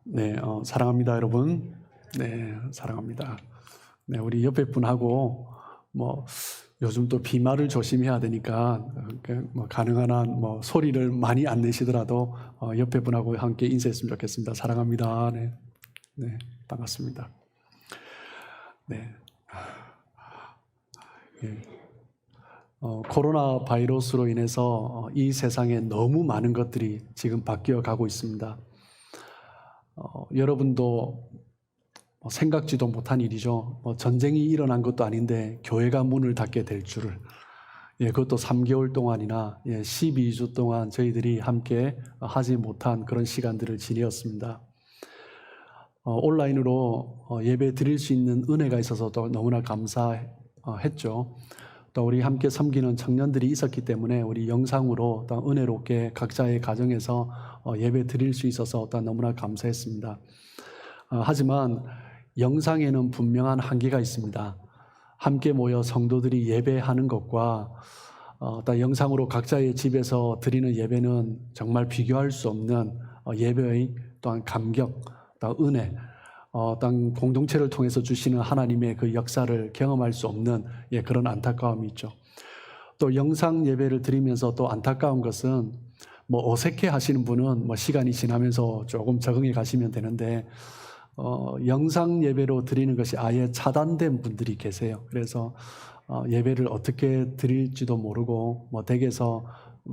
네, 사랑합니다, 여러분. 네, 사랑합니다. 네, 우리 옆에 분하고 요즘 또 비말을 조심해야 되니까 가능한 한 소리를 많이 안 내시더라도 옆에 분하고 함께 인사했으면 좋겠습니다. 사랑합니다. 네, 네, 반갑습니다. 네, 예. 코로나 바이러스로 인해서 이 세상에 너무 많은 것들이 지금 바뀌어 가고 있습니다. 여러분도 생각지도 못한 일이죠. 전쟁이 일어난 것도 아닌데 교회가 문을 닫게 될 줄을. 그것도 3개월 동안이나 12주 동안 저희들이 함께 하지 못한 그런 시간들을 지내었습니다. 온라인으로 예배 드릴 수 있는 은혜가 있어서 또 너무나 감사했죠. 또 우리 함께 섬기는 청년들이 있었기 때문에 우리 영상으로 또 은혜롭게 각자의 가정에서 예배 드릴 수 있어서 또 너무나 감사했습니다. 하지만 영상에는 분명한 한계가 있습니다. 함께 모여 성도들이 예배하는 것과 또 영상으로 각자의 집에서 드리는 예배는 정말 비교할 수 없는 예배의 또한 감격, 또 은혜, 어떤 공동체를 통해서 주시는 하나님의 그 역사를 경험할 수 없는 그런 안타까움이 있죠. 또 영상 예배를 드리면서 또 안타까운 것은 어색해 하시는 분은 시간이 지나면서 조금 적응해 가시면 되는데 영상 예배로 드리는 것이 아예 차단된 분들이 계세요. 그래서 예배를 어떻게 드릴지도 모르고 댁에서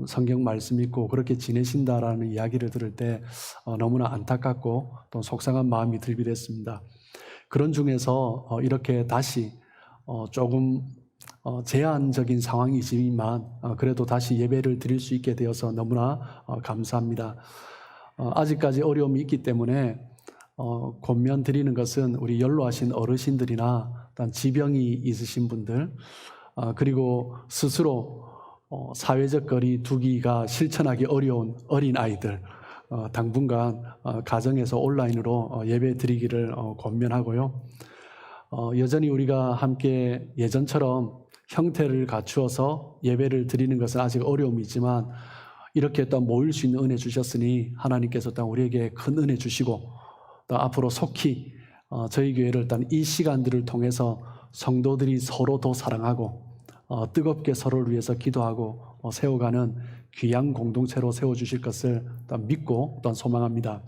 성경 말씀 읽고 그렇게 지내신다라는 이야기를 들을 때 너무나 안타깝고 또 속상한 마음이 들기도 했습니다. 그런 중에서 이렇게 다시 조금 제한적인 상황이지만 그래도 다시 예배를 드릴 수 있게 되어서 너무나 감사합니다. 아직까지 어려움이 있기 때문에 권면 드리는 것은 우리 연로하신 어르신들이나 지병이 있으신 분들, 그리고 스스로 사회적 거리 두기가 실천하기 어려운 어린아이들, 당분간 가정에서 온라인으로 예배 드리기를 권면하고요. 여전히 우리가 함께 예전처럼 형태를 갖추어서 예배를 드리는 것은 아직 어려움이 있지만 이렇게 또 모일 수 있는 은혜 주셨으니 하나님께서 또 우리에게 큰 은혜 주시고 또 앞으로 속히 저희 교회를 일단 이 시간들을 통해서 성도들이 서로 더 사랑하고 뜨겁게 서로를 위해서 기도하고 세워가는 귀한 공동체로 세워주실 것을 믿고 또 소망합니다.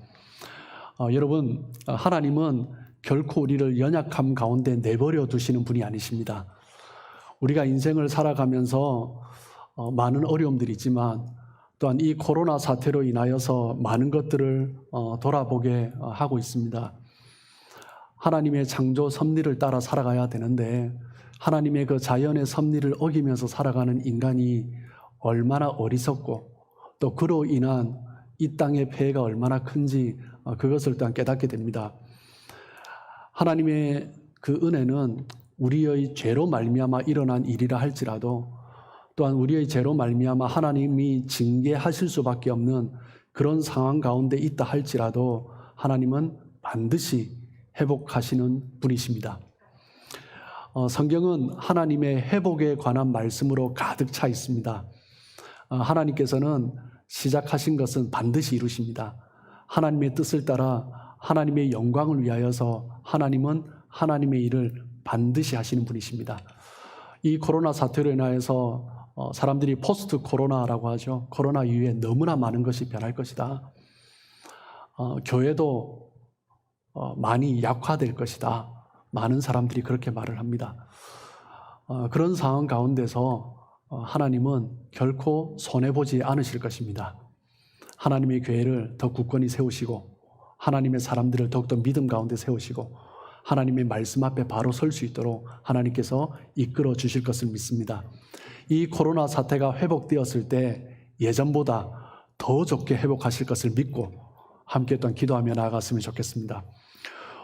여러분, 하나님은 결코 우리를 연약함 가운데 내버려 두시는 분이 아니십니다. 우리가 인생을 살아가면서 많은 어려움들이 있지만 또한 이 코로나 사태로 인하여서 많은 것들을 돌아보게 하고 있습니다. 하나님의 창조 섭리를 따라 살아가야 되는데 하나님의 그 자연의 섭리를 어기면서 살아가는 인간이 얼마나 어리석고 또 그로 인한 이 땅의 폐해가 얼마나 큰지 그것을 또한 깨닫게 됩니다. 하나님의 그 은혜는 우리의 죄로 말미암아 일어난 일이라 할지라도 또한 우리의 죄로 말미암아 하나님이 징계하실 수밖에 없는 그런 상황 가운데 있다 할지라도 하나님은 반드시 회복하시는 분이십니다. 성경은 하나님의 회복에 관한 말씀으로 가득 차 있습니다. 하나님께서는 시작하신 것은 반드시 이루십니다. 하나님의 뜻을 따라 하나님의 영광을 위하여서 하나님은 하나님의 일을 반드시 하시는 분이십니다. 이 코로나 사태로 인하여서 사람들이 포스트 코로나라고 하죠. 코로나 이후에 너무나 많은 것이 변할 것이다. 교회도 많이 약화될 것이다. 많은 사람들이 그렇게 말을 합니다. 그런 상황 가운데서 하나님은 결코 손해보지 않으실 것입니다. 하나님의 교회를 더 굳건히 세우시고 하나님의 사람들을 더욱더 믿음 가운데 세우시고 하나님의 말씀 앞에 바로 설 수 있도록 하나님께서 이끌어 주실 것을 믿습니다. 이 코로나 사태가 회복되었을 때 예전보다 더 좋게 회복하실 것을 믿고 함께 또한 기도하며 나아갔으면 좋겠습니다.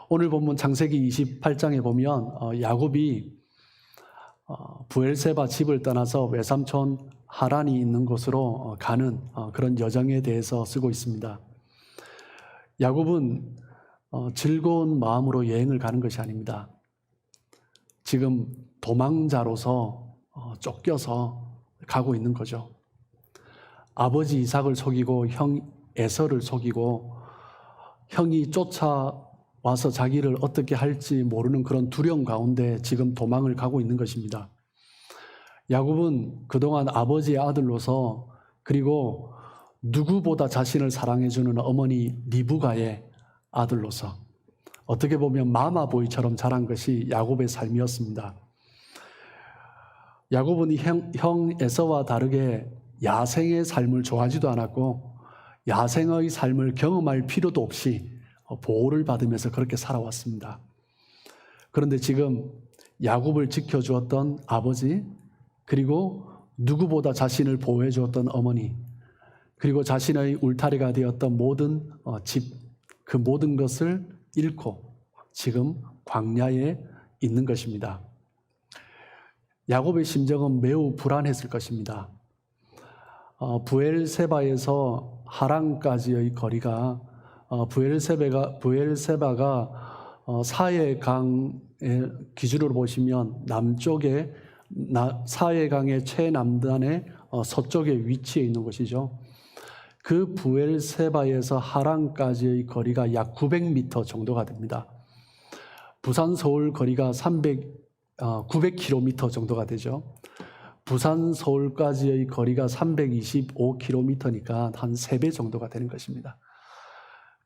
오늘 본문 창세기 28장에 보면 야곱이 브엘세바 집을 떠나서 외삼촌 하란이 있는 곳으로 가는 그런 여정에 대해서 쓰고 있습니다. 야곱은 즐거운 마음으로 여행을 가는 것이 아닙니다. 지금 도망자로서 쫓겨서 가고 있는 거죠. 아버지 이삭을 속이고 형 에서를 속이고 형이 쫓아와서 자기를 어떻게 할지 모르는 그런 두려움 가운데 지금 도망을 가고 있는 것입니다. 야곱은 그동안 아버지의 아들로서 그리고 누구보다 자신을 사랑해주는 어머니 리브가의 아들로서 어떻게 보면 마마보이처럼 자란 것이 야곱의 삶이었습니다. 야곱은 형 에서와 다르게 야생의 삶을 좋아하지도 않았고 야생의 삶을 경험할 필요도 없이 보호를 받으면서 그렇게 살아왔습니다. 그런데 지금 야곱을 지켜주었던 아버지, 그리고 누구보다 자신을 보호해 주었던 어머니, 그리고 자신의 울타리가 되었던 모든 집, 그 모든 것을 잃고 지금 광야에 있는 것입니다. 야곱의 심정은 매우 불안했을 것입니다. 부엘세바에서 하란까지의 거리가 부엘세바가 사해강의 기준으로 보시면 남쪽에 사해강의 최남단의 서쪽에 위치해 있는 곳이죠. 그 부엘세바에서 하란까지의 거리가 약 900m 정도가 됩니다. 부산 서울 거리가 900km 정도가 되죠. 부산 서울까지의 거리가 325km니까 한 3배 정도가 되는 것입니다.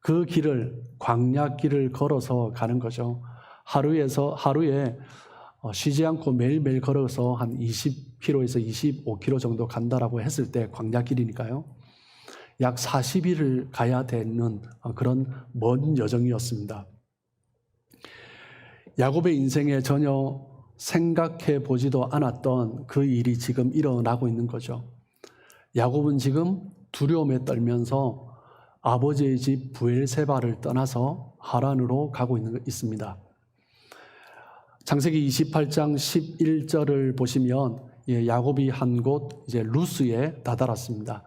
그 길을 광야길을 걸어서 가는 거죠. 하루에 쉬지 않고 매일매일 걸어서 한 20km에서 25km 정도 간다라고 했을 때 광야길이니까요. 약 40일을 가야 되는 그런 먼 여정이었습니다. 야곱의 인생에 전혀 생각해 보지도 않았던 그 일이 지금 일어나고 있는 거죠. 야곱은 지금 두려움에 떨면서 아버지의 집 부엘세바를 떠나서 하란으로 가고 있습니다. 창세기 28장 11절을 보시면 야곱이 한 곳 루스에 다다랐습니다.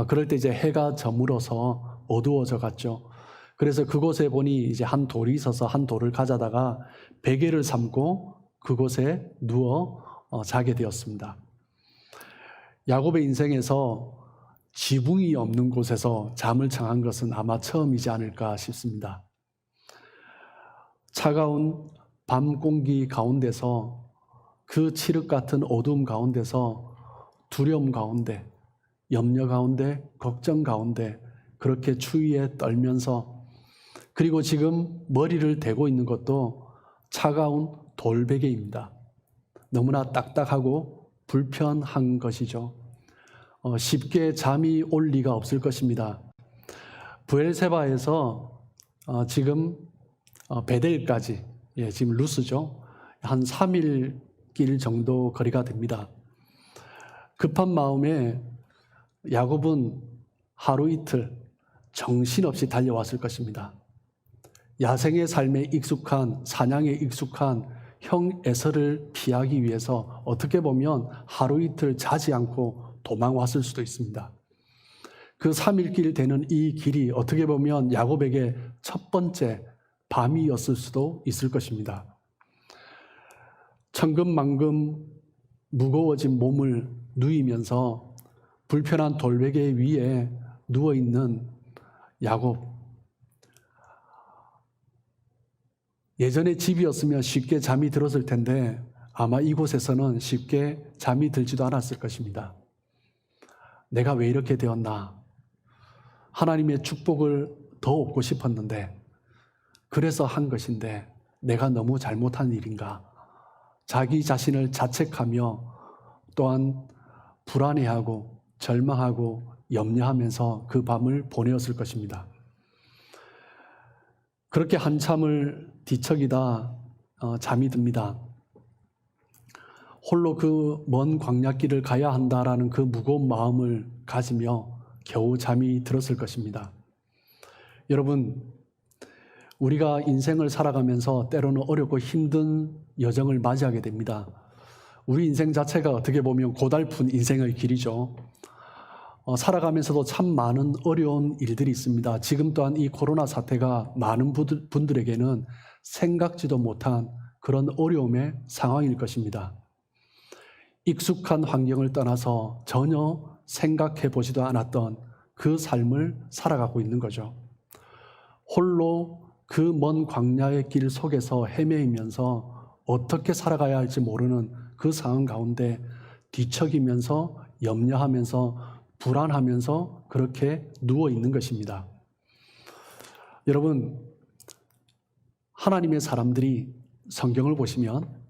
그럴 때 해가 저물어서 어두워져 갔죠. 그래서 그곳에 보니 한 돌이 있어서 한 돌을 가져다가 베개를 삼고 그곳에 누워 자게 되었습니다. 야곱의 인생에서 지붕이 없는 곳에서 잠을 청한 것은 아마 처음이지 않을까 싶습니다. 차가운 밤 공기 가운데서 그 칠흑 같은 어두움 가운데서 두려움 가운데, 염려 가운데, 걱정 가운데 그렇게 추위에 떨면서, 그리고 지금 머리를 대고 있는 것도 차가운 돌베개입니다. 너무나 딱딱하고 불편한 것이죠. 쉽게 잠이 올 리가 없을 것입니다. 부엘세바에서 지금 베델까지, 지금 루스죠. 한 3일 길 정도 거리가 됩니다. 급한 마음에 야곱은 하루 이틀 정신없이 달려왔을 것입니다. 야생의 삶에 익숙한, 사냥에 익숙한 형 에서를 피하기 위해서 어떻게 보면 하루 이틀 자지 않고 도망왔을 수도 있습니다. 그 3일길 되는 이 길이 어떻게 보면 야곱에게 첫 번째 밤이었을 수도 있을 것입니다. 천근만근 무거워진 몸을 누이면서 불편한 돌베개 위에 누워있는 야곱. 예전에 집이었으면 쉽게 잠이 들었을 텐데 아마 이곳에서는 쉽게 잠이 들지도 않았을 것입니다. 내가 왜 이렇게 되었나? 하나님의 축복을 더 얻고 싶었는데, 그래서 한 것인데 내가 너무 잘못한 일인가? 자기 자신을 자책하며 또한 불안해하고 절망하고 염려하면서 그 밤을 보내었을 것입니다. 그렇게 한참을 뒤척이다 잠이 듭니다. 홀로 그 먼 광야길을 가야 한다라는 그 무거운 마음을 가지며 겨우 잠이 들었을 것입니다. 여러분, 우리가 인생을 살아가면서 때로는 어렵고 힘든 여정을 맞이하게 됩니다. 우리 인생 자체가 어떻게 보면 고달픈 인생의 길이죠. 살아가면서도 참 많은 어려운 일들이 있습니다. 지금 또한 이 코로나 사태가 많은 분들에게는 생각지도 못한 그런 어려움의 상황일 것입니다. 익숙한 환경을 떠나서 전혀 생각해 보지도 않았던 그 삶을 살아가고 있는 거죠. 홀로 그 먼 광야의 길 속에서 헤매이면서 어떻게 살아가야 할지 모르는 그 상황 가운데 뒤척이면서 염려하면서 불안하면서 그렇게 누워 있는 것입니다. 여러분, 하나님의 사람들이 성경을 보시면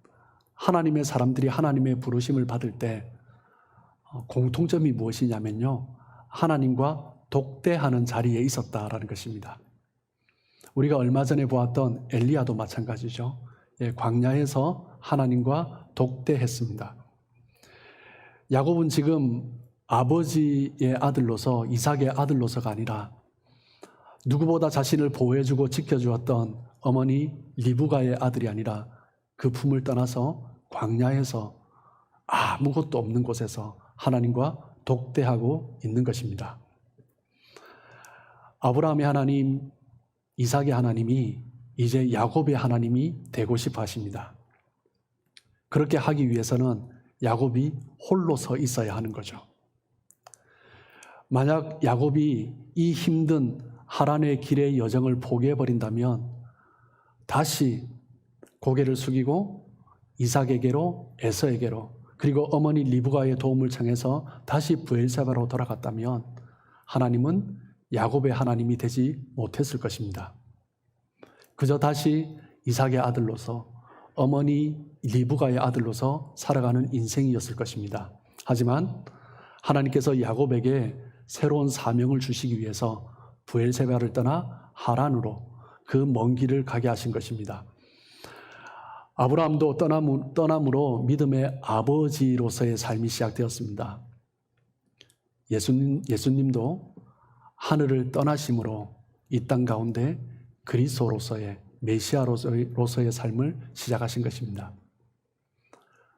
하나님의 사람들이 하나님의 부르심을 받을 때 공통점이 무엇이냐면요, 하나님과 독대하는 자리에 있었다라는 것입니다. 우리가 얼마 전에 보았던 엘리야도 마찬가지죠. 광야에서 하나님과 독대했습니다. 야곱은 지금 아버지의 아들로서, 이삭의 아들로서가 아니라 누구보다 자신을 보호해주고 지켜주었던 어머니 리브가의 아들이 아니라 그 품을 떠나서 광야에서 아무것도 없는 곳에서 하나님과 독대하고 있는 것입니다. 아브라함의 하나님, 이삭의 하나님이 이제 야곱의 하나님이 되고 싶어 하십니다. 그렇게 하기 위해서는 야곱이 홀로 서 있어야 하는 거죠. 만약 야곱이 이 힘든 하란의 길의 여정을 포기해버린다면 다시 고개를 숙이고 이삭에게로, 에서에게로, 그리고 어머니 리브가의 도움을 청해서 다시 브엘세바로 돌아갔다면 하나님은 야곱의 하나님이 되지 못했을 것입니다. 그저 다시 이삭의 아들로서, 어머니 리브가의 아들로서 살아가는 인생이었을 것입니다. 하지만 하나님께서 야곱에게 새로운 사명을 주시기 위해서 브엘세바를 떠나 하란으로 그 먼 길을 가게 하신 것입니다. 아브라함도 떠남으로 믿음의 아버지로서의 삶이 시작되었습니다. 예수님도 하늘을 떠나심으로 이 땅 가운데 그리스도로서의, 메시아로서의 삶을 시작하신 것입니다.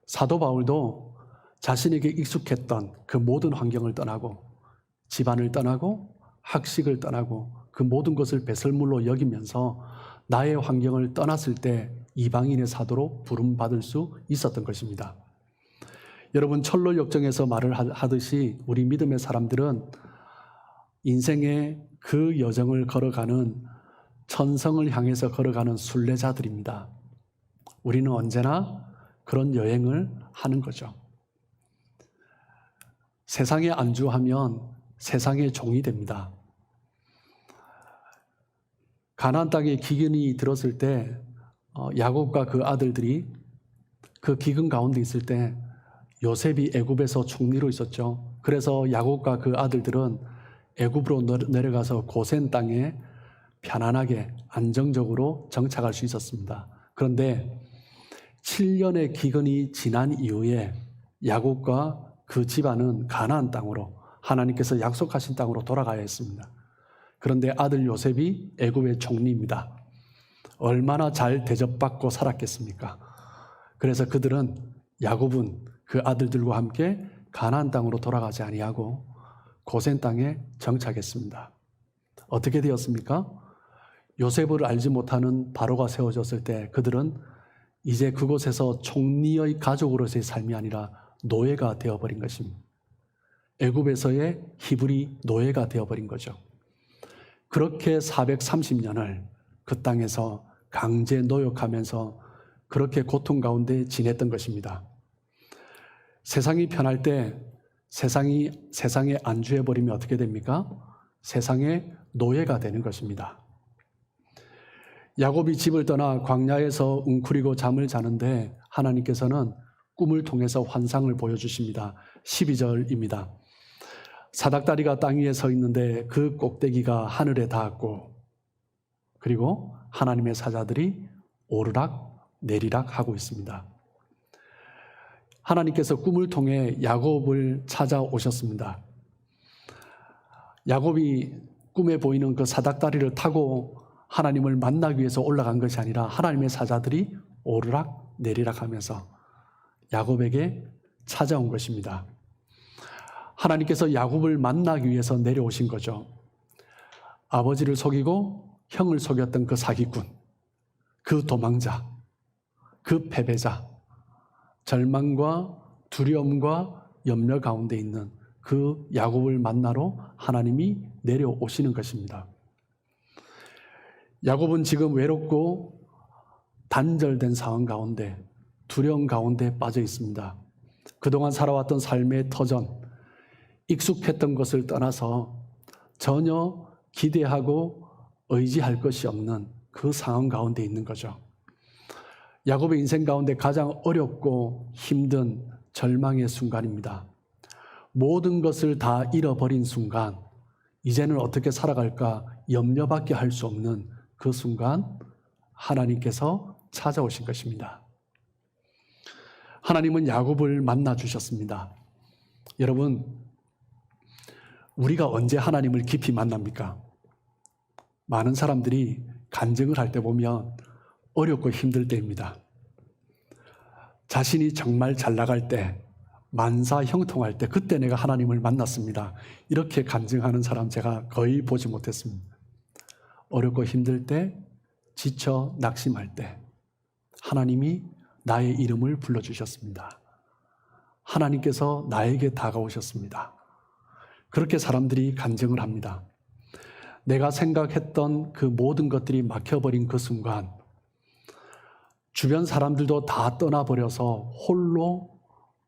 사도 바울도 자신에게 익숙했던 그 모든 환경을 떠나고 집안을 떠나고 학식을 떠나고 그 모든 것을 배설물로 여기면서 나의 환경을 떠났을 때 이방인의 사도로 부름받을 수 있었던 것입니다. 여러분, 철로 역정에서 말을 하듯이 우리 믿음의 사람들은 인생의 그 여정을 걸어가는, 천성을 향해서 걸어가는 순례자들입니다. 우리는 언제나 그런 여행을 하는 거죠. 세상에 안주하면 세상의 종이 됩니다. 가나안 땅에 기근이 들었을 때 야곱과 그 아들들이 그 기근 가운데 있을 때 요셉이 애굽에서 총리로 있었죠. 그래서 야곱과 그 아들들은 애굽으로 내려가서 고센 땅에 편안하게 안정적으로 정착할 수 있었습니다. 그런데 7년의 기근이 지난 이후에 야곱과 그 집안은 가나안 땅으로, 하나님께서 약속하신 땅으로 돌아가야 했습니다. 그런데 아들 요셉이 애굽의 총리입니다. 얼마나 잘 대접받고 살았겠습니까? 그래서 야곱은 그 아들들과 함께 가나안 땅으로 돌아가지 아니하고 고센 땅에 정착했습니다. 어떻게 되었습니까? 요셉을 알지 못하는 바로가 세워졌을 때 그들은 이제 그곳에서 총리의 가족으로서의 삶이 아니라 노예가 되어버린 것입니다. 애굽에서의 히브리 노예가 되어버린 거죠. 그렇게 430년을 그 땅에서 강제 노역하면서 그렇게 고통 가운데 지냈던 것입니다. 세상이 편할 때 세상에 안주해버리면 어떻게 됩니까? 세상의 노예가 되는 것입니다. 야곱이 집을 떠나 광야에서 웅크리고 잠을 자는데 하나님께서는 꿈을 통해서 환상을 보여주십니다. 12절입니다. 사닥다리가 땅 위에 서 있는데 그 꼭대기가 하늘에 닿았고, 그리고 하나님의 사자들이 오르락 내리락 하고 있습니다. 하나님께서 꿈을 통해 야곱을 찾아오셨습니다. 야곱이 꿈에 보이는 그 사닥다리를 타고 하나님을 만나기 위해서 올라간 것이 아니라 하나님의 사자들이 오르락 내리락 하면서 야곱에게 찾아온 것입니다. 하나님께서 야곱을 만나기 위해서 내려오신 거죠. 아버지를 속이고 형을 속였던 그 사기꾼, 그 도망자, 그 패배자, 절망과 두려움과 염려 가운데 있는 그 야곱을 만나러 하나님이 내려오시는 것입니다. 야곱은 지금 외롭고 단절된 상황 가운데, 두려움 가운데 빠져 있습니다. 그동안 살아왔던 삶의 터전, 익숙했던 것을 떠나서 전혀 기대하고 의지할 것이 없는 그 상황 가운데 있는 거죠. 야곱의 인생 가운데 가장 어렵고 힘든 절망의 순간입니다. 모든 것을 다 잃어버린 순간, 이제는 어떻게 살아갈까 염려밖에 할 수 없는 그 순간 하나님께서 찾아오신 것입니다. 하나님은 야곱을 만나 주셨습니다. 여러분, 우리가 언제 하나님을 깊이 만납니까? 많은 사람들이 간증을 할 때 보면 어렵고 힘들 때입니다. 자신이 정말 잘 나갈 때, 만사 형통할 때, 그때 내가 하나님을 만났습니다. 이렇게 간증하는 사람 제가 거의 보지 못했습니다. 어렵고 힘들 때, 지쳐 낙심할 때 하나님이 나의 이름을 불러주셨습니다. 하나님께서 나에게 다가오셨습니다. 그렇게 사람들이 간증을 합니다. 내가 생각했던 그 모든 것들이 막혀버린 그 순간, 주변 사람들도 다 떠나버려서 홀로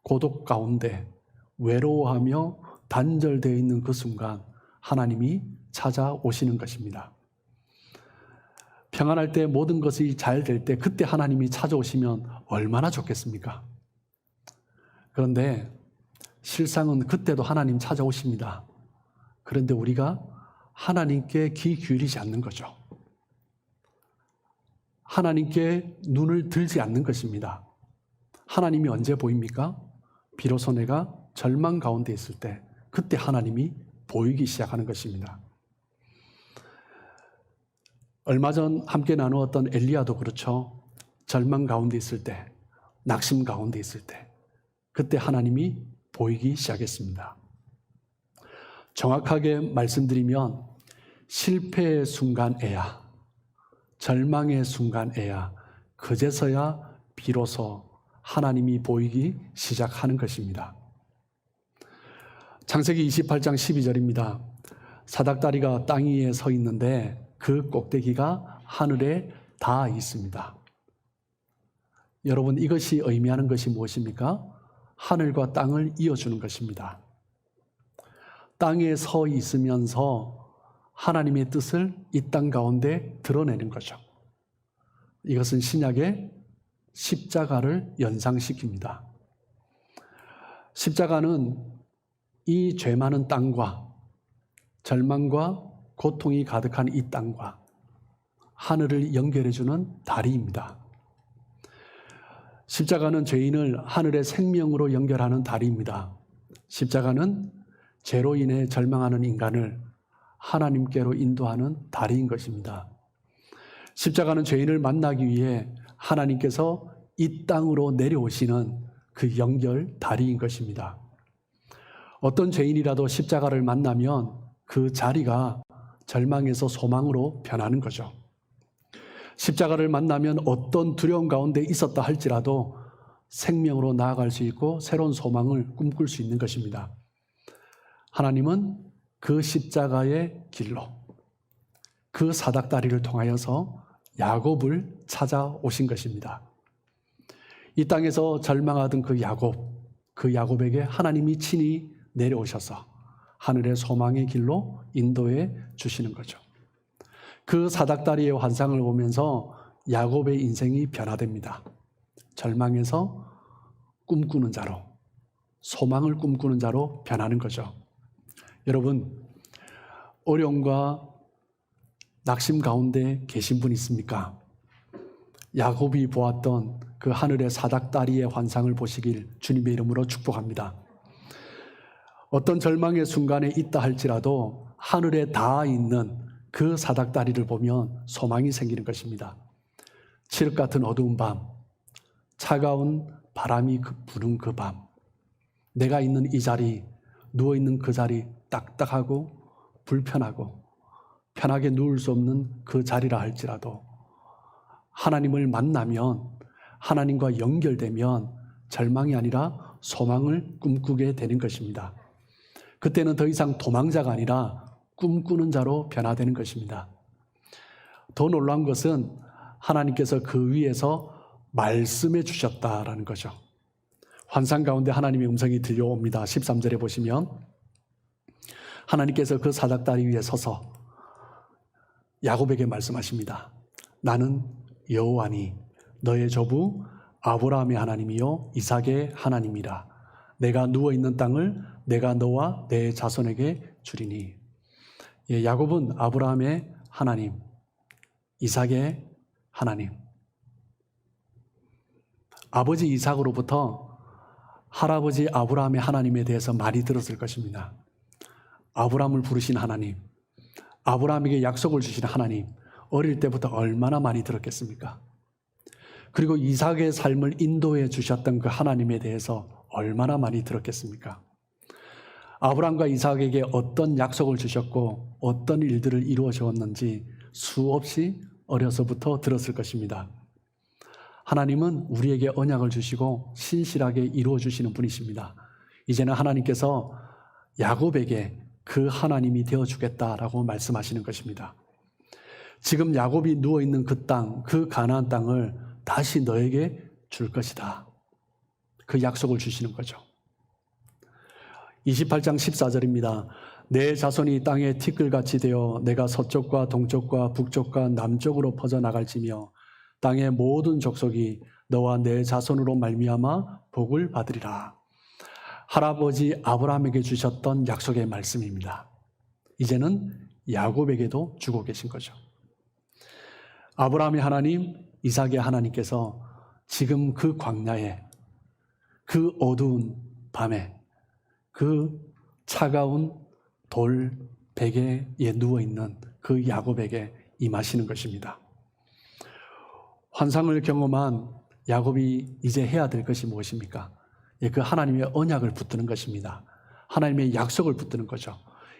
고독 가운데 외로워하며 단절되어 있는 그 순간 하나님이 찾아오시는 것입니다. 평안할 때, 모든 것이 잘 될 때, 그때 하나님이 찾아오시면 얼마나 좋겠습니까? 그런데 실상은 그때도 하나님 찾아오십니다. 그런데 우리가 하나님께 귀 기울이지 않는 거죠. 하나님께 눈을 들지 않는 것입니다. 하나님이 언제 보입니까? 비로소 내가 절망 가운데 있을 때, 그때 하나님이 보이기 시작하는 것입니다. 얼마 전 함께 나누었던 엘리야도 그렇죠. 절망 가운데 있을 때, 낙심 가운데 있을 때, 그때 하나님이 보이기 시작했습니다. 정확하게 말씀드리면 실패의 순간에야, 절망의 순간에야, 그제서야 비로소 하나님이 보이기 시작하는 것입니다. 창세기 28장 12절입니다. 사닥다리가 땅 위에 서 있는데 그 꼭대기가 하늘에 닿아 있습니다. 여러분, 이것이 의미하는 것이 무엇입니까? 하늘과 땅을 이어주는 것입니다. 땅에 서 있으면서 하나님의 뜻을 이 땅 가운데 드러내는 거죠. 이것은 신약의 십자가를 연상시킵니다. 십자가는 이 죄 많은 땅과 절망과 고통이 가득한 이 땅과 하늘을 연결해주는 다리입니다. 십자가는 죄인을 하늘의 생명으로 연결하는 다리입니다. 십자가는 죄로 인해 절망하는 인간을 하나님께로 인도하는 다리인 것입니다. 십자가는 죄인을 만나기 위해 하나님께서 이 땅으로 내려오시는 그 연결 다리인 것입니다. 어떤 죄인이라도 십자가를 만나면 그 자리가 절망에서 소망으로 변하는 거죠. 십자가를 만나면 어떤 두려움 가운데 있었다 할지라도 생명으로 나아갈 수 있고 새로운 소망을 꿈꿀 수 있는 것입니다. 하나님은 그 십자가의 길로, 그 사닥다리를 통하여서 야곱을 찾아오신 것입니다. 이 땅에서 절망하던 그 야곱에게 하나님이 친히 내려오셔서 하늘의 소망의 길로 인도해 주시는 거죠. 그 사닥다리의 환상을 보면서 야곱의 인생이 변화됩니다. 절망에서 꿈꾸는 자로, 소망을 꿈꾸는 자로 변하는 거죠. 여러분, 어려움과 낙심 가운데 계신 분 있습니까? 야곱이 보았던 그 하늘의 사닥다리의 환상을 보시길 주님의 이름으로 축복합니다. 어떤 절망의 순간에 있다 할지라도 하늘에 닿아 있는 그 사닥다리를 보면 소망이 생기는 것입니다. 칠흑 같은 어두운 밤, 차가운 바람이 부는 그 밤, 내가 있는 이 자리, 누워있는 그 자리, 딱딱하고 불편하고 편하게 누울 수 없는 그 자리라 할지라도 하나님을 만나면, 하나님과 연결되면 절망이 아니라 소망을 꿈꾸게 되는 것입니다. 그때는 더 이상 도망자가 아니라 꿈꾸는 자로 변화되는 것입니다. 더 놀라운 것은 하나님께서 그 위에서 말씀해 주셨다라는 거죠. 환상 가운데 하나님의 음성이 들려옵니다. 13절에 보시면 하나님께서 그 사닥다리 위에 서서 야곱에게 말씀하십니다. 나는 여호와니 너의 조부 아브라함의 하나님이요 이삭의 하나님이라. 내가 누워있는 땅을 내가 너와 내 자손에게 주리니. 야곱은 아브라함의 하나님, 이삭의 하나님, 아버지 이삭으로부터 할아버지 아브라함의 하나님에 대해서 많이 들었을 것입니다. 아브라함을 부르신 하나님, 아브라함에게 약속을 주신 하나님, 어릴 때부터 얼마나 많이 들었겠습니까? 그리고 이삭의 삶을 인도해 주셨던 그 하나님에 대해서 얼마나 많이 들었겠습니까? 아브라함과 이삭에게 어떤 약속을 주셨고 어떤 일들을 이루어 주었는지 수없이 어려서부터 들었을 것입니다. 하나님은 우리에게 언약을 주시고 신실하게 이루어 주시는 분이십니다. 이제는 하나님께서 야곱에게 그 하나님이 되어주겠다라고 말씀하시는 것입니다. 지금 야곱이 누워있는 그 땅, 그 가나안 땅을 다시 너에게 줄 것이다. 그 약속을 주시는 거죠. 28장 14절입니다. 내 자손이 땅에 티끌같이 되어 내가 서쪽과 동쪽과 북쪽과 남쪽으로 퍼져나갈지며 땅의 모든 족속이 너와 내 자손으로 말미암아 복을 받으리라. 할아버지 아브라함에게 주셨던 약속의 말씀입니다. 이제는 야곱에게도 주고 계신 거죠. 아브라함의 하나님, 이삭의 하나님께서 지금 그 광야에, 그 어두운 밤에, 그 차가운 돌 베개에 누워있는 그 야곱에게 임하시는 것입니다. 환상을 경험한 야곱이 이제 해야 될 것이 무엇입니까? 그 하나님의 언약을 붙드는 것입니다. 하나님의 약속을 붙드는 거죠.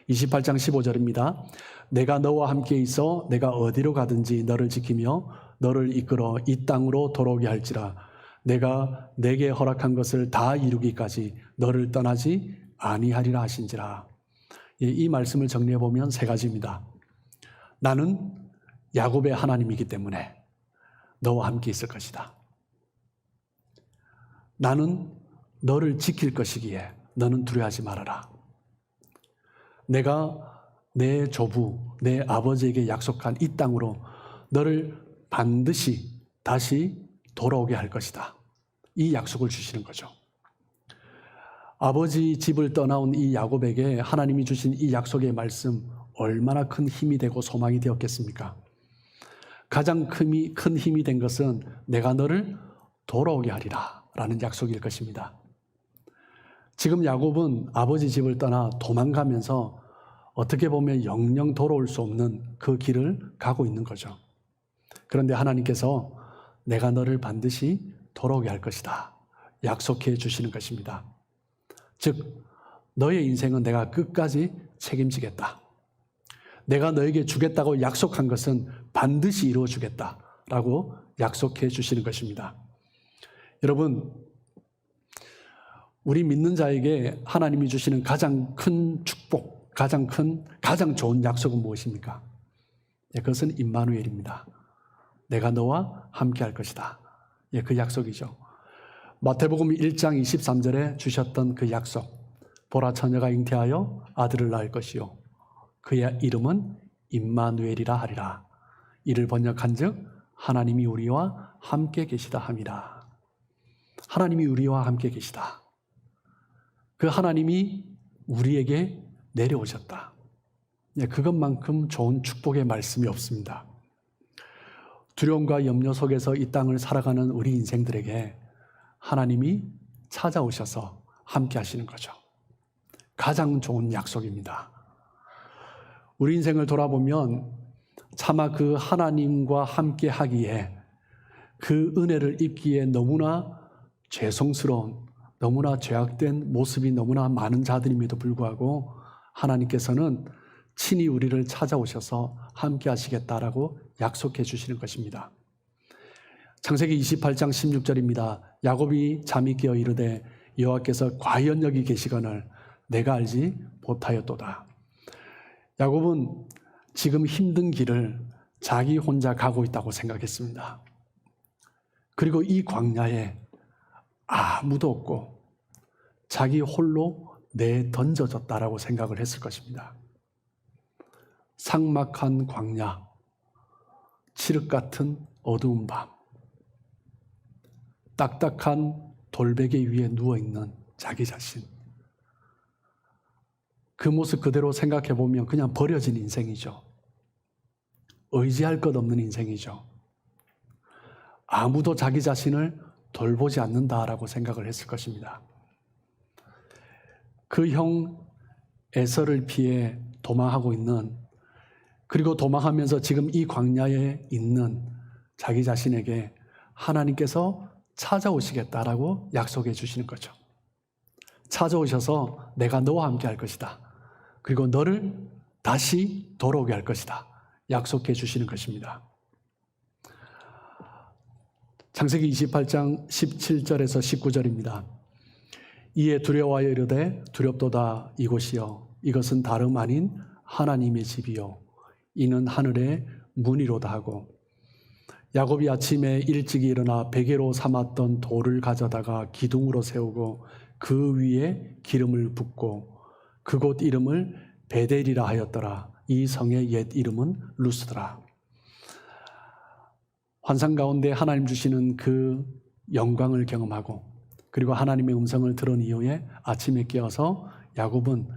28장 15절입니다. 내가 너와 함께 있어 내가 어디로 가든지 너를 지키며 너를 이끌어 이 땅으로 돌아오게 할지라. 내가 내게 허락한 것을 다 이루기까지 너를 떠나지 아니하리라 하신지라. 이 말씀을 정리해 보면 세 가지입니다. 나는 야곱의 하나님이기 때문에 너와 함께 있을 것이다. 나는 너를 지킬 것이기에 너는 두려워하지 말아라. 내가 내 조부, 내 아버지에게 약속한 이 땅으로 너를 반드시 다시 돌아오게 할 것이다. 이 약속을 주시는 거죠. 아버지 집을 떠나온 이 야곱에게 하나님이 주신 이 약속의 말씀 얼마나 큰 힘이 되고 소망이 되었겠습니까? 가장 큰 힘이 된 것은 내가 너를 돌아오게 하리라 라는 약속일 것입니다. 지금 야곱은 아버지 집을 떠나 도망가면서 어떻게 보면 영영 돌아올 수 없는 그 길을 가고 있는 거죠. 그런데 하나님께서 내가 너를 반드시 돌아오게 할 것이다 약속해 주시는 것입니다. 즉 너의 인생은 내가 끝까지 책임지겠다. 내가 너에게 주겠다고 약속한 것은 반드시 이루어 주겠다라고 약속해 주시는 것입니다. 여러분, 우리 믿는 자에게 하나님이 주시는 가장 큰 축복, 가장 좋은 약속은 무엇입니까? 그것은 임마누엘입니다. 내가 너와 함께 할 것이다. 그 약속이죠. 마태복음 1장 23절에 주셨던 그 약속. 보라, 처녀가 잉태하여 아들을 낳을 것이요 그의 이름은 임마누엘이라 하리라. 이를 번역한즉 하나님이 우리와 함께 계시다 함이라. 하나님이 우리와 함께 계시다. 그 하나님이 우리에게 내려오셨다. 그것만큼 좋은 축복의 말씀이 없습니다. 두려움과 염려 속에서 이 땅을 살아가는 우리 인생들에게 하나님이 찾아오셔서 함께 하시는 거죠. 가장 좋은 약속입니다. 우리 인생을 돌아보면 차마 그 하나님과 함께 하기에 그 은혜를 입기에 너무나 죄송스러운, 너무나 죄악된 모습이 너무나 많은 자들임에도 불구하고 하나님께서는 친히 우리를 찾아오셔서 함께 하시겠다라고 약속해 주시는 것입니다. 창세기 28장 16절입니다. 야곱이 잠이 깨어 이르되 여호와께서 과연 여기 계시거늘 내가 알지 못하였도다. 야곱은 지금 힘든 길을 자기 혼자 가고 있다고 생각했습니다. 그리고 이 광야에 아무도 없고 자기 홀로 내던져졌다라고 생각을 했을 것입니다. 삭막한 광야, 칠흑 같은 어두운 밤, 딱딱한 돌베개 위에 누워있는 자기 자신. 그 모습 그대로 생각해 보면 그냥 버려진 인생이죠. 의지할 것 없는 인생이죠. 아무도 자기 자신을 돌보지 않는다라고 생각을 했을 것입니다. 그 형 에서를 피해 도망하고 있는, 그리고 도망하면서 지금 이 광야에 있는 자기 자신에게 하나님께서 찾아오시겠다라고 약속해 주시는 거죠. 찾아오셔서 내가 너와 함께 할 것이다. 그리고 너를 다시 돌아오게 할 것이다. 약속해 주시는 것입니다. 창세기 28장 17절에서 19절입니다. 이에 두려워하여 이르되 두렵도다 이곳이여 이것은 다름 아닌 하나님의 집이요 이는 하늘의 문이로다 하고 야곱이 아침에 일찍이 일어나 베개로 삼았던 돌을 가져다가 기둥으로 세우고 그 위에 기름을 붓고 그곳 이름을 베델이라 하였더라. 이 성의 옛 이름은 루스더라. 환상 가운데 하나님 주시는 그 영광을 경험하고 그리고 하나님의 음성을 들은 이후에 아침에 깨어서 야곱은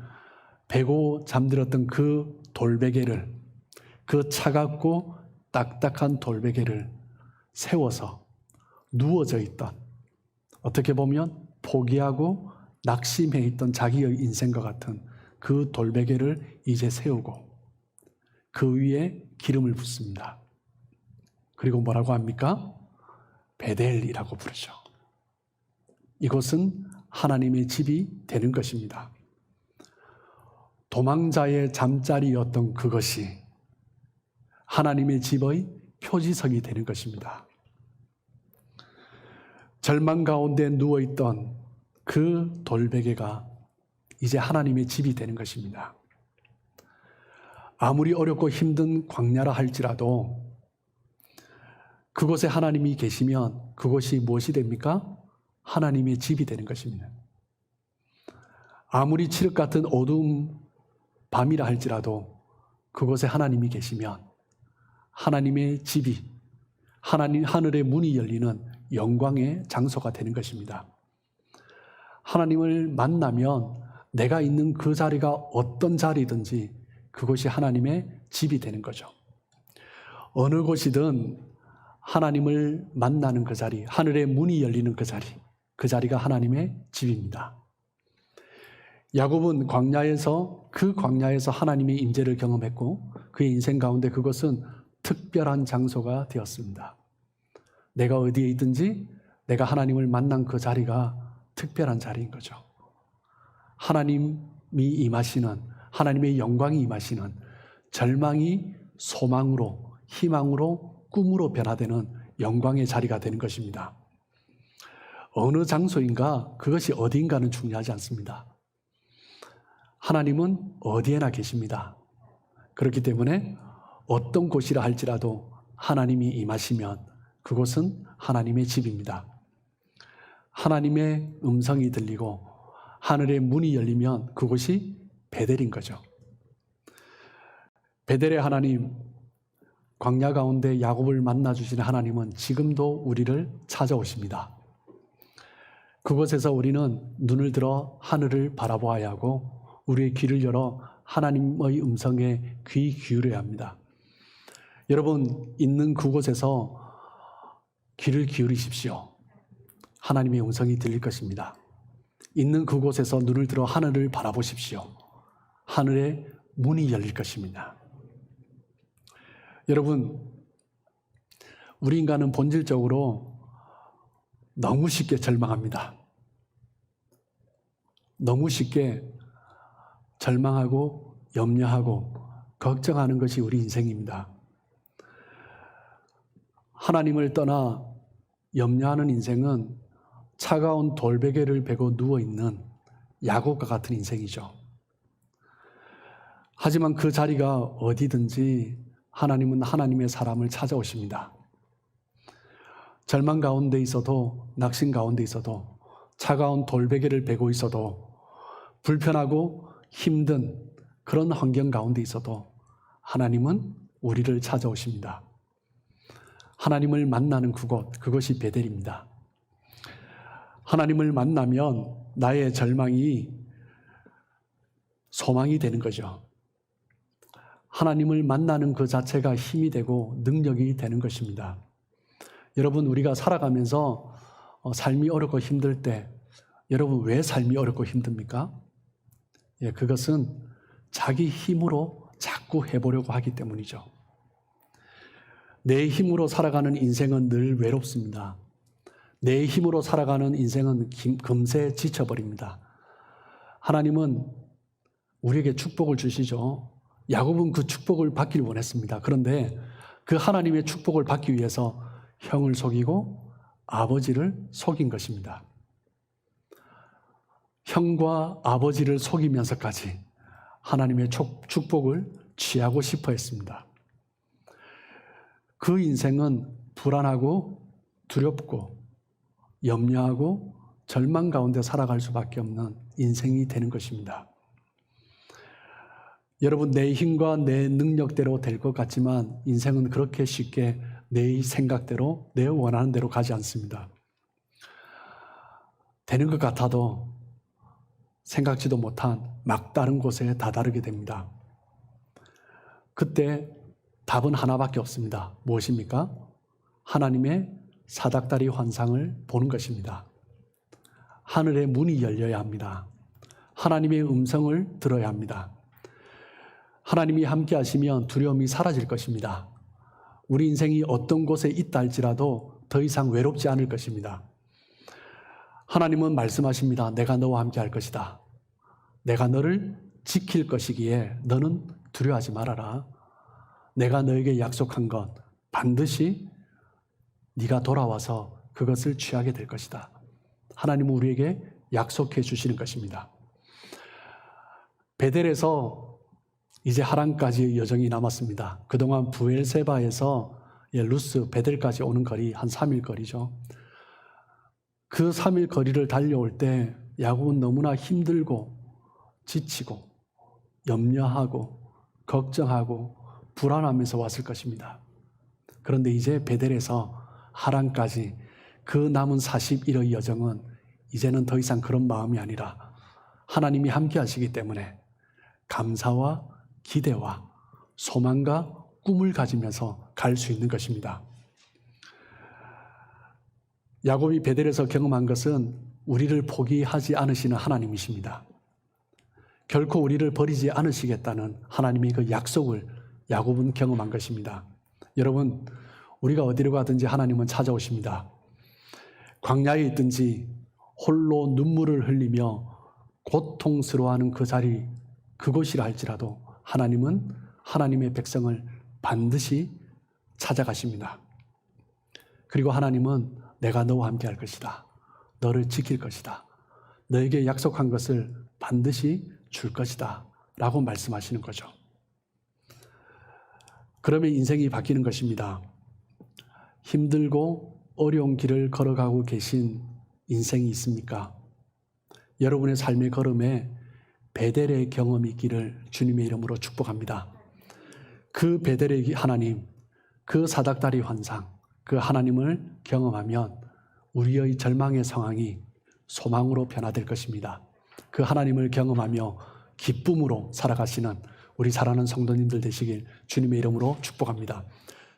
베고 잠들었던 그 돌베개를, 그 차갑고 딱딱한 돌베개를 세워서 누워져 있던, 어떻게 보면 포기하고 낙심해 있던 자기의 인생과 같은 그 돌베개를 이제 세우고 그 위에 기름을 붓습니다. 그리고 뭐라고 합니까? 베델이라고 부르죠. 이곳은 하나님의 집이 되는 것입니다. 도망자의 잠자리였던 그것이 하나님의 집의 표지석이 되는 것입니다. 절망 가운데 누워있던 그 돌베개가 이제 하나님의 집이 되는 것입니다. 아무리 어렵고 힘든 광야라 할지라도 그곳에 하나님이 계시면 그곳이 무엇이 됩니까? 하나님의 집이 되는 것입니다. 아무리 칠흑 같은 어두운 밤이라 할지라도 그곳에 하나님이 계시면 하나님의 집이, 하나님 하늘의 문이 열리는 영광의 장소가 되는 것입니다. 하나님을 만나면 내가 있는 그 자리가 어떤 자리든지 그곳이 하나님의 집이 되는 거죠. 어느 곳이든 하나님을 만나는 그 자리, 하늘의 문이 열리는 그 자리가 하나님의 집입니다. 야곱은 그 광야에서 하나님의 임재를 경험했고 그의 인생 가운데 그것은 특별한 장소가 되었습니다. 내가 어디에 있든지 내가 하나님을 만난 그 자리가 특별한 자리인 거죠. 하나님이 임하시는, 하나님의 영광이 임하시는, 절망이 소망으로, 희망으로, 꿈으로 변화되는 영광의 자리가 되는 것입니다. 어느 장소인가, 그것이 어디인가는 중요하지 않습니다. 하나님은 어디에나 계십니다. 그렇기 때문에 어떤 곳이라 할지라도 하나님이 임하시면 그곳은 하나님의 집입니다. 하나님의 음성이 들리고 하늘의 문이 열리면 그곳이 베델인 거죠. 베델의 하나님, 광야 가운데 야곱을 만나주시는 하나님은 지금도 우리를 찾아오십니다. 그곳에서 우리는 눈을 들어 하늘을 바라보아야 하고 우리의 귀를 열어 하나님의 음성에 귀 기울여야 합니다. 여러분 있는 그곳에서 귀를 기울이십시오. 하나님의 음성이 들릴 것입니다. 있는 그곳에서 눈을 들어 하늘을 바라보십시오. 하늘의 문이 열릴 것입니다. 여러분, 우리 인간은 본질적으로 너무 쉽게 절망합니다. 너무 쉽게 절망하고 염려하고 걱정하는 것이 우리 인생입니다. 하나님을 떠나 염려하는 인생은 차가운 돌베개를 베고 누워있는 야곱과 같은 인생이죠. 하지만 그 자리가 어디든지 하나님은 하나님의 사람을 찾아오십니다. 절망 가운데 있어도, 낙심 가운데 있어도, 차가운 돌베개를 베고 있어도, 불편하고 힘든 그런 환경 가운데 있어도 하나님은 우리를 찾아오십니다. 하나님을 만나는 그곳, 그것이 베델입니다. 하나님을 만나면 나의 절망이 소망이 되는 거죠. 하나님을 만나는 그 자체가 힘이 되고 능력이 되는 것입니다. 여러분, 우리가 살아가면서 삶이 어렵고 힘들 때 여러분 왜 삶이 어렵고 힘듭니까? 예, 그것은 자기 힘으로 자꾸 해보려고 하기 때문이죠. 내 힘으로 살아가는 인생은 늘 외롭습니다. 내 힘으로 살아가는 인생은 금세 지쳐버립니다. 하나님은 우리에게 축복을 주시죠. 야곱은 그 축복을 받기를 원했습니다. 그런데 그 하나님의 축복을 받기 위해서 형을 속이고 아버지를 속인 것입니다. 형과 아버지를 속이면서까지 하나님의 축복을 취하고 싶어 했습니다. 그 인생은 불안하고 두렵고 염려하고 절망 가운데 살아갈 수밖에 없는 인생이 되는 것입니다. 여러분, 내 힘과 내 능력대로 될 것 같지만 인생은 그렇게 쉽게 내 생각대로, 내 원하는 대로 가지 않습니다. 되는 것 같아도 생각지도 못한 막다른 곳에 다다르게 됩니다. 그때 답은 하나밖에 없습니다. 무엇입니까? 하나님의 사닥다리 환상을 보는 것입니다. 하늘의 문이 열려야 합니다. 하나님의 음성을 들어야 합니다. 하나님이 함께 하시면 두려움이 사라질 것입니다. 우리 인생이 어떤 곳에 있다 할지라도 더 이상 외롭지 않을 것입니다. 하나님은 말씀하십니다. 내가 너와 함께 할 것이다. 내가 너를 지킬 것이기에 너는 두려워하지 말아라. 내가 너에게 약속한 것 반드시 네가 돌아와서 그것을 취하게 될 것이다. 하나님은 우리에게 약속해 주시는 것입니다. 베델에서 이제 하란까지의 여정이 남았습니다. 그동안 부엘세바에서 루스, 베델까지 오는 거리 한 3일 거리죠. 그 3일 거리를 달려올 때 야곱은 너무나 힘들고 지치고 염려하고 걱정하고 불안하면서 왔을 것입니다. 그런데 이제 베델에서 하란까지 그 남은 40일의 여정은 이제는 더 이상 그런 마음이 아니라 하나님이 함께 하시기 때문에 감사와 기대와 소망과 꿈을 가지면서 갈 수 있는 것입니다. 야곱이 베델에서 경험한 것은 우리를 포기하지 않으시는 하나님이십니다. 결코 우리를 버리지 않으시겠다는 하나님의 그 약속을 야곱은 경험한 것입니다. 여러분, 우리가 어디로 가든지 하나님은 찾아오십니다. 광야에 있든지 홀로 눈물을 흘리며 고통스러워하는 그 자리, 그곳이라 할지라도 하나님은 하나님의 백성을 반드시 찾아가십니다. 그리고 하나님은 내가 너와 함께 할 것이다. 너를 지킬 것이다. 너에게 약속한 것을 반드시 줄 것이다. 라고 말씀하시는 거죠. 그러면 인생이 바뀌는 것입니다. 힘들고 어려운 길을 걸어가고 계신 인생이 있습니까? 여러분의 삶의 걸음에 베델의 경험이 있기를 주님의 이름으로 축복합니다. 그 베델의 하나님, 그 사닥다리 환상, 그 하나님을 경험하면 우리의 절망의 상황이 소망으로 변화될 것입니다. 그 하나님을 경험하며 기쁨으로 살아가시는 우리 사랑하는 성도님들 되시길 주님의 이름으로 축복합니다.